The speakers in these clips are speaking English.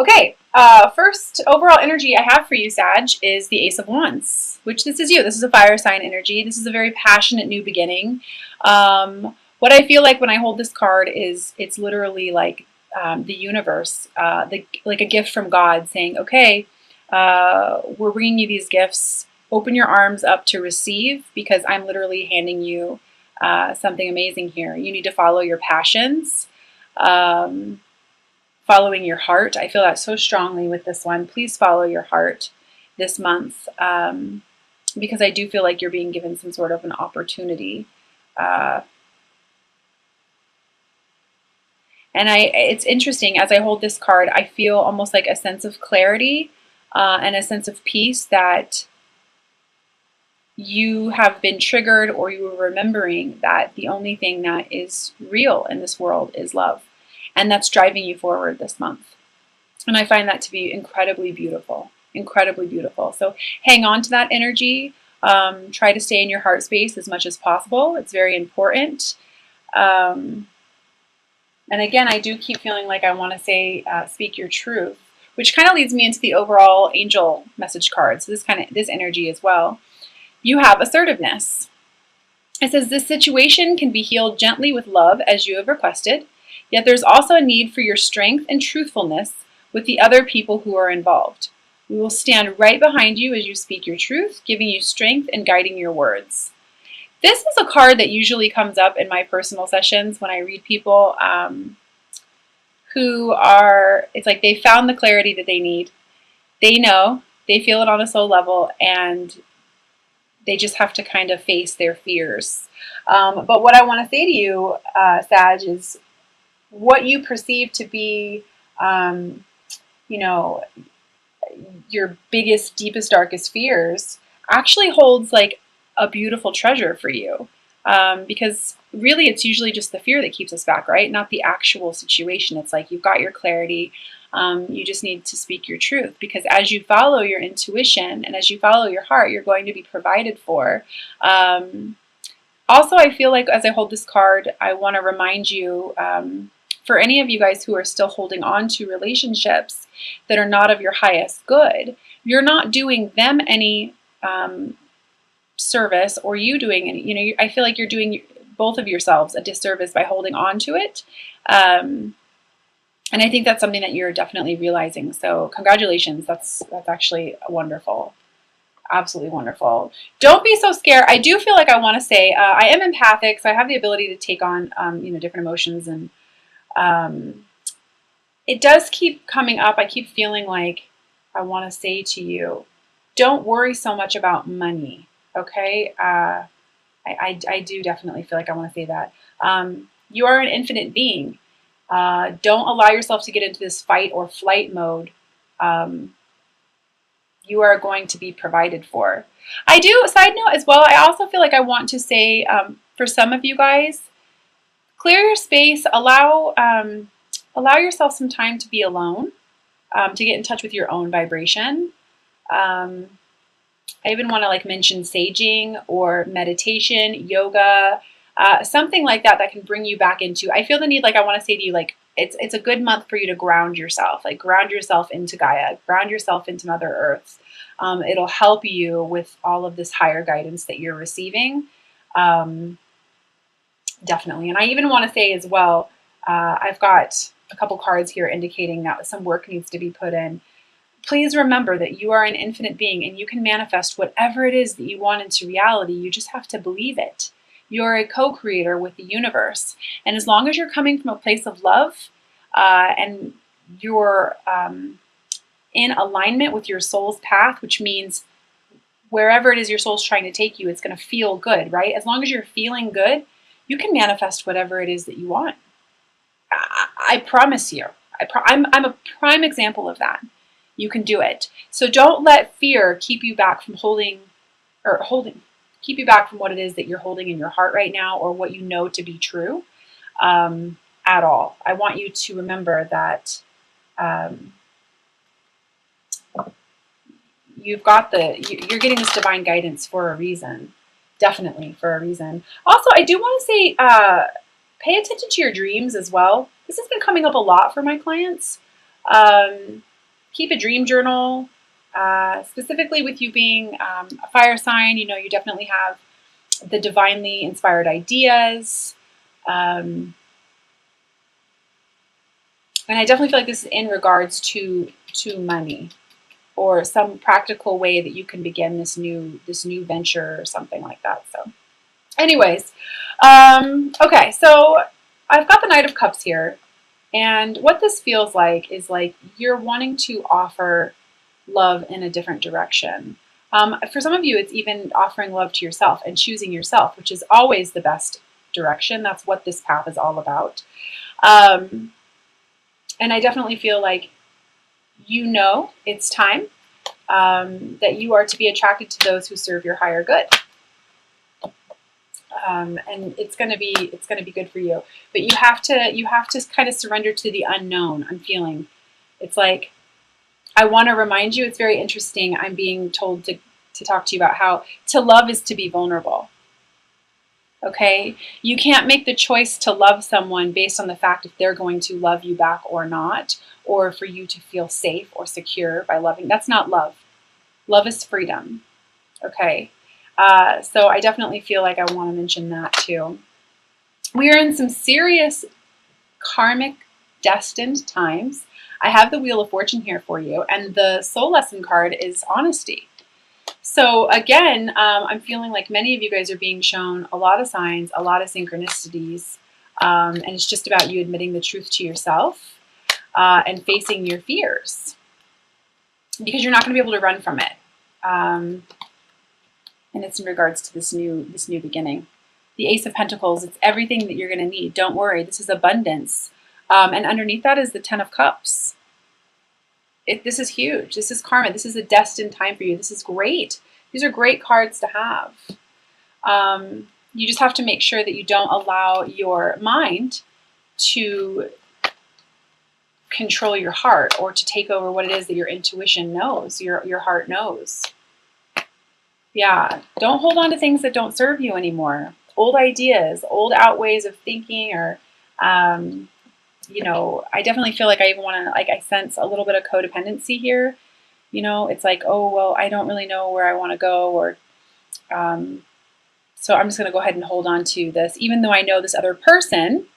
Okay, first overall energy I have for you, Sag, is the Ace of Wands, which this is you. This is a fire sign energy. This is a very passionate new beginning. What I feel like when I hold this card is it's literally like the universe, like a gift from God saying, okay, we're bringing you these gifts. Open your arms up to receive because I'm literally handing you something amazing here. You need to follow your passions. Following your heart. I feel that so strongly with this one. Please follow your heart this month because I do feel like you're being given some sort of an opportunity. And it's interesting, as I hold this card, I feel almost like a sense of clarity and a sense of peace that you have been triggered or you were remembering that the only thing that is real in this world is love. And that's driving you forward this month. And I find that to be incredibly beautiful, incredibly beautiful. So hang on to that energy. Try to stay in your heart space as much as possible. It's very important. And again, I do keep feeling like I want to say, speak your truth, which kind of leads me into the overall angel message card. So this energy as well. You have assertiveness. It says this situation can be healed gently with love as you have requested. Yet there's also a need for your strength and truthfulness with the other people who are involved. We will stand right behind you as you speak your truth, giving you strength and guiding your words. This is a card that usually comes up in my personal sessions when I read people who are, it's like they found the clarity that they need. They know, they feel it on a soul level, and they just have to kind of face their fears. But what I want to say to you, Sag, is what you perceive to be, your biggest, deepest, darkest fears actually holds like a beautiful treasure for you. Because really it's usually just the fear that keeps us back, right? Not the actual situation. It's like you've got your clarity. You just need to speak your truth because as you follow your intuition and as you follow your heart, you're going to be provided for. Also, I feel like as I hold this card, I want to remind you, for any of you guys who are still holding on to relationships that are not of your highest good, you're not doing them any service or you doing any, I feel like you're doing both of yourselves a disservice by holding on to it. And I think that's something that you're definitely realizing. So congratulations. That's actually wonderful. Absolutely wonderful. Don't be so scared. I do feel like I want to say I am empathic, so I have the ability to take on different emotions, and it does keep coming up. I keep feeling like I want to say to you, don't worry so much about money. Okay, I do definitely feel like I want to say that. You are an infinite being. Don't allow yourself to get into this fight or flight mode. You are going to be provided for. I do, side note as well, I also feel like I want to say for some of you guys, clear your space, allow yourself some time to be alone, to get in touch with your own vibration. I even want to like mention saging or meditation, yoga, something like that that can bring you back into. I feel the need, like I want to say to you, like it's a good month for you to ground yourself, like ground yourself into Gaia, ground yourself into Mother Earth. It'll help you with all of this higher guidance that you're receiving. Definitely. And I even want to say as well, I've got a couple cards here indicating that some work needs to be put in. Please remember that you are an infinite being and you can manifest whatever it is that you want into reality. You just have to believe it. You're a co-creator with the universe. And as long as you're coming from a place of love and you're in alignment with your soul's path, which means wherever it is your soul's trying to take you, it's going to feel good, right? As long as you're feeling good, you can manifest whatever it is that you want. I promise you. I'm a prime example of that. You can do it. So don't let fear keep you back from keep you back from what it is that you're holding in your heart right now or what you know to be true at all. I want you to remember that you're getting this divine guidance for a reason. Definitely for a reason. Also, I do want to say, pay attention to your dreams as well. This has been coming up a lot for my clients. keep a dream journal. Specifically with you being a fire sign, you know, you definitely have the divinely inspired ideas. And I definitely feel like this is in regards to money or some practical way that you can begin this new venture or something like that. So anyways, okay, so I've got the Knight of Cups here. And what this feels like is like you're wanting to offer love in a different direction. For some of you, it's even offering love to yourself and choosing yourself, which is always the best direction. That's what this path is all about. And I definitely feel like you know it's time that you are to be attracted to those who serve your higher good. And it's going to be good for you. But you have to kind of surrender to the unknown. I'm feeling it's like I want to remind you. It's very interesting. I'm being told to talk to you about how to love is to be vulnerable. Okay, you can't make the choice to love someone based on the fact if they're going to love you back or not, or for you to feel safe or secure by loving. That's not love. Love is freedom. Okay. So I definitely feel like I want to mention that too. We are in some serious karmic destined times. I have the Wheel of Fortune here for you, and the soul lesson card is honesty. So again, I'm feeling like many of you guys are being shown a lot of signs, a lot of synchronicities, and it's just about you admitting the truth to yourself and facing your fears, because you're not going to be able to run from it. And it's in regards to this new beginning. The Ace of Pentacles, it's everything that you're going to need. Don't worry, this is abundance. And underneath that is the Ten of Cups. This is huge. This is karma. This is a destined time for you. This is great. These are great cards to have. You just have to make sure that you don't allow your mind to control your heart or to take over what it is that your intuition knows, your heart knows. Yeah, don't hold on to things that don't serve you anymore. Old ideas, old out ways of thinking, or you know, I definitely feel like I even want to, like, I sense a little bit of codependency here. You know, it's like, oh, well, I don't really know where I want to go, or so I'm just going to go ahead and hold on to this, even though I know this other person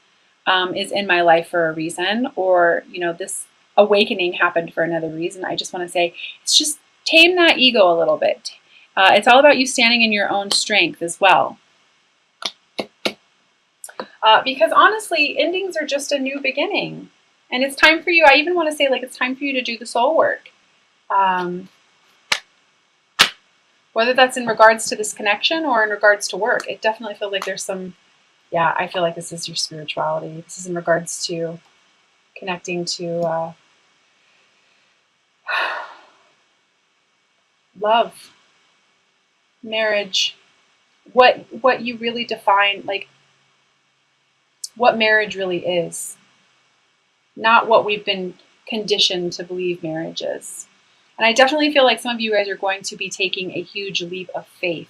is in my life for a reason, or, you know, this awakening happened for another reason. I just want to say, it's just tame that ego a little bit. It's all about you standing in your own strength as well. Because honestly, endings are just a new beginning. And it's time for you, I even want to say, like, it's time for you to do the soul work. Whether that's in regards to this connection or in regards to work, it definitely feels like there's some, yeah, I feel like this is your spirituality. This is in regards to connecting to love, marriage, what you really define, like what marriage really is, not what we've been conditioned to believe marriage is. And I definitely feel like some of you guys are going to be taking a huge leap of faith.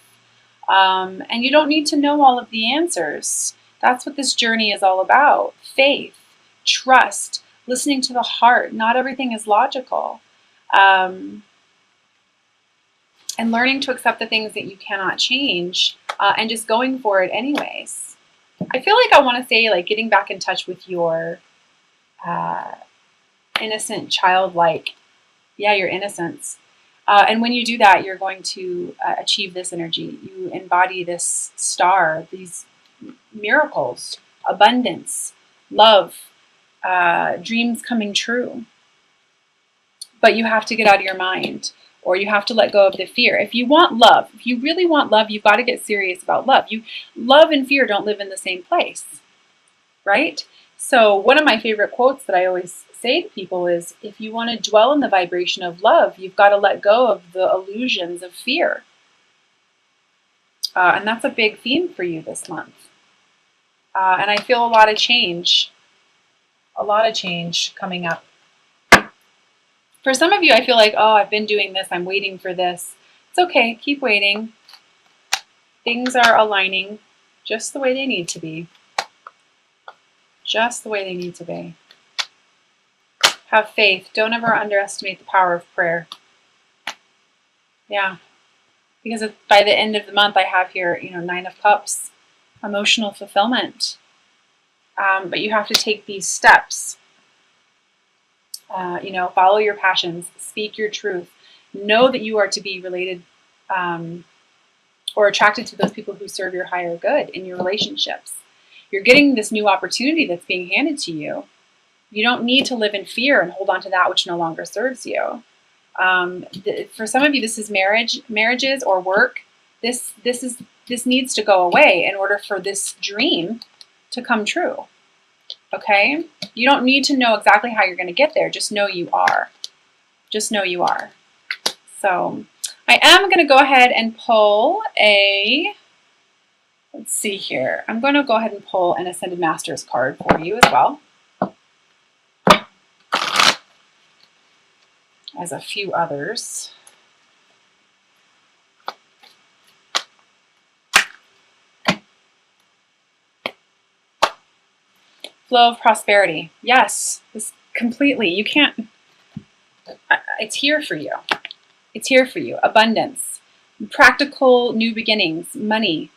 And you don't need to know all of the answers. That's what this journey is all about. Faith, trust, listening to the heart. Not everything is logical. And learning to accept the things that you cannot change and just going for it anyways. I feel like I want to say, like, getting back in touch with your innocent, childlike, your innocence. And when you do that, you're going to achieve this energy. You embody this star, these miracles, abundance, love, dreams coming true. But you have to get out of your mind, or you have to let go of the fear. If you want love, if you really want love, you've got to get serious about love. Love and fear don't live in the same place, right? So one of my favorite quotes that I always say to people is, if you want to dwell in the vibration of love, you've got to let go of the illusions of fear. And that's a big theme for you this month. And I feel a lot of change coming up. For some of you, I feel like, oh, I've been doing this, I'm waiting for this. It's okay, keep waiting. Things are aligning just the way they need to be. Just the way they need to be. Have faith. Don't ever underestimate the power of prayer. Yeah. Because by the end of the month, I have here, 9 of Cups, emotional fulfillment. But you have to take these steps. Follow your passions, speak your truth. Know that you are to be related or attracted to those people who serve your higher good in your relationships. You're getting this new opportunity that's being handed to you. You don't need to live in fear and hold on to that which no longer serves you. For some of you, this is marriages or work. This needs to go away in order for this dream to come true. Okay? You don't need to know exactly how you're going to get there. Just know you are. Just know you are. So I am going to go ahead and pull let's see here. I'm going to go ahead and pull an Ascended Masters card for you as well, as a few others. Flow of prosperity. Yes, this completely. You can't, it's here for you. It's here for you. Abundance, practical new beginnings, money,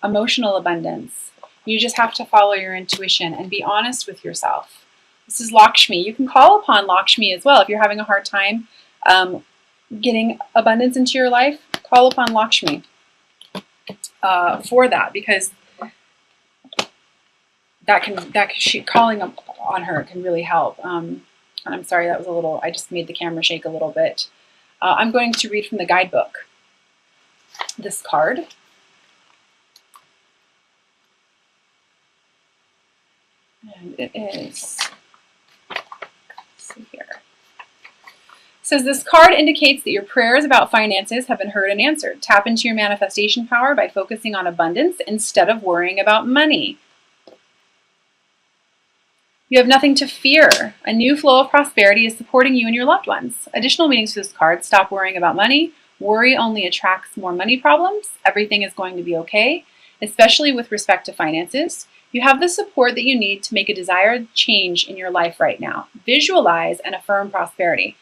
emotional abundance. You just have to follow your intuition and be honest with yourself. This is Lakshmi. You can call upon Lakshmi as well. If you're having a hard time getting abundance into your life, call upon Lakshmi for that, because calling on her can really help. I'm sorry, that was a little, I just made the camera shake a little bit. I'm going to read from the guidebook this card. And it is, let's see here. It says this card indicates that your prayers about finances have been heard and answered. Tap into your manifestation power by focusing on abundance instead of worrying about money. You have nothing to fear. A new flow of prosperity is supporting you and your loved ones. Additional meanings for this card: stop worrying about money. Worry only attracts more money problems. Everything is going to be okay, especially with respect to finances. You have the support that you need to make a desired change in your life right now. Visualize and affirm prosperity.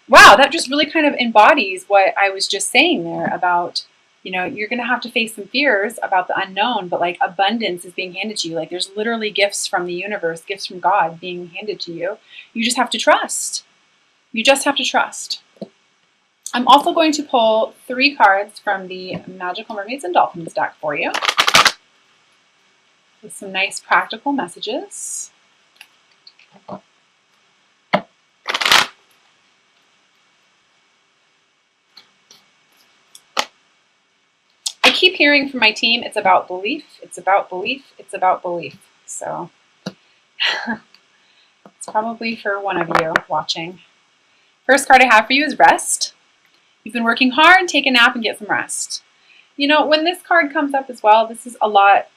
Wow, that just really kind of embodies what I was just saying there about, you're going to have to face some fears about the unknown, but like abundance is being handed to you. Like there's literally gifts from the universe, gifts from God being handed to you. You just have to trust. You just have to trust. I'm also going to pull 3 cards from the Magical Mermaids and Dolphins deck for you, with some nice practical messages. I keep hearing from my team, it's about belief, it's about belief, it's about belief. So it's probably for one of you watching. First card I have for you is rest. You've been working hard, take a nap and get some rest. When this card comes up as well, this is a lot.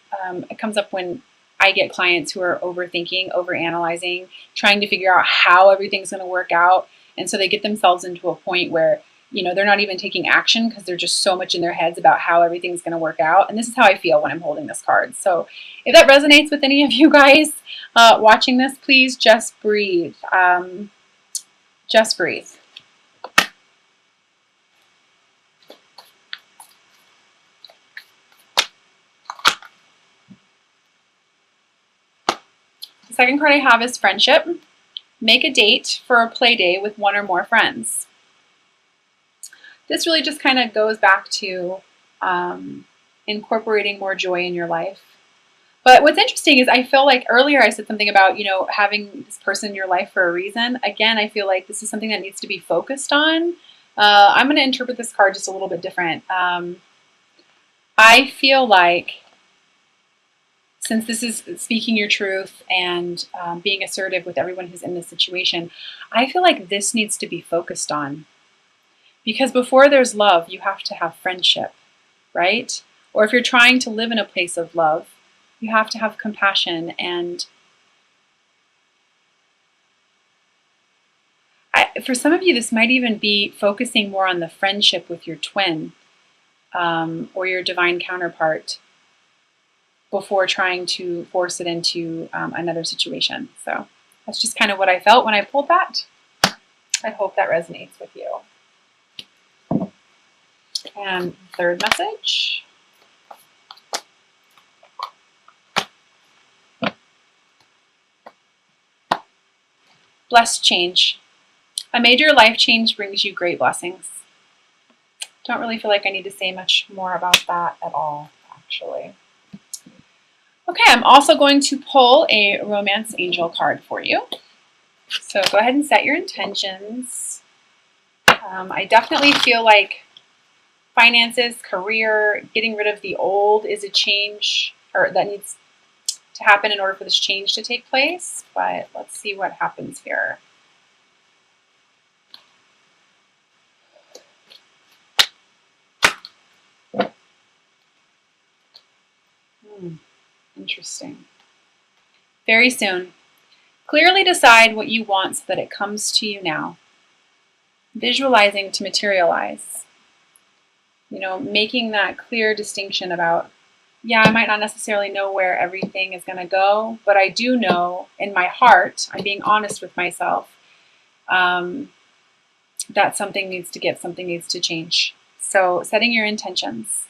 It comes up when I get clients who are overthinking, overanalyzing, trying to figure out how everything's going to work out. And so they get themselves into a point where, they're not even taking action because they're just so much in their heads about how everything's going to work out. And this is how I feel when I'm holding this card. So if that resonates with any of you guys watching this, please just breathe. Just breathe. The second card I have is friendship. Make a date for a play day with 1 or more friends. This really just kind of goes back to incorporating more joy in your life. But what's interesting is I feel like earlier I said something about, having this person in your life for a reason. Again, I feel like this is something that needs to be focused on. I'm going to interpret this card just a little bit different. I feel like, since this is speaking your truth and being assertive with everyone who's in this situation, I feel like this needs to be focused on. Because before there's love, you have to have friendship, right? Or if you're trying to live in a place of love, you have to have compassion. And for some of you, this might even be focusing more on the friendship with your twin or your divine counterpart before trying to force it into another situation. So That's just kind of what I felt when I pulled that. I hope that resonates with you. And third message. Blessed change. A major life change brings you great blessings. Don't really feel like I need to say much more about that at all, actually. Okay, I'm also going to pull a romance angel card for you. So go ahead and set your intentions. I definitely feel like finances, career, getting rid of the old is a change, or that needs to happen in order for this change to take place. But let's see what happens here. Interesting. Very soon. Clearly decide what you want so that it comes to you now. Visualizing to materialize. You know, making that clear distinction about, yeah, I might not necessarily know where everything is going to go, but I do know in my heart, I'm being honest with myself, that something needs to give, something needs to change. So setting your intentions.